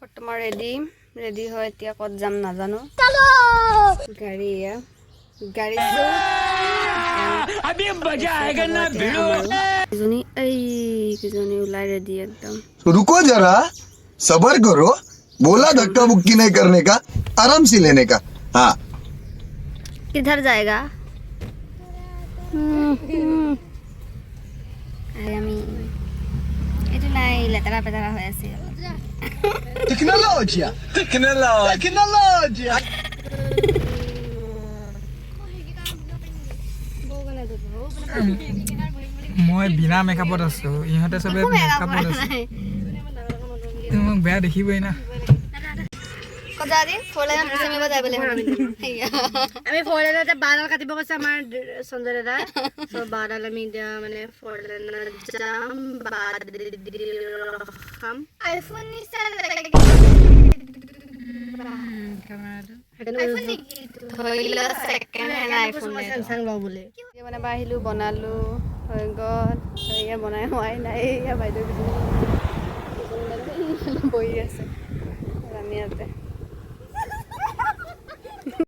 বৰ্তমান ৰেডি হয় এতিয়া ক'ত যাম নাজানো গাড়ী अभी मजा आएगा ना भिड़ो किजनी उलाई रेडी एकदम रुको जरा सबर करो बोला धक्का मुक्की नहीं करने का आराम से लेने का हाँ किधर जाएगा itu নাই লেতেৰা পেতেৰা হৈ আছে टेक्नोलॉजी মই বিনা মেকআপত আছো ইহঁতে সবে মেকআপত আছে মোক বেয়া দেখিবই না কজাদি ফলে আমি বজাই বলে আমি ফলেনতে বাৰাল কাটিব কৈছে আমাৰ সঞ্জয় দাদা সো বাৰাল আমি দিয়া মানে ফলেন জাম বাদাম আইফোন নিচা ধৰিলা সেকেন্ড হেণ্ড আইফোন স্যামসাং লও বলে মানে বাহিলো বনালো হৈ গল এয়া বনাই হোৱাই নাই এয়া বাইদেউ বহি আছে আমি ইয়াতে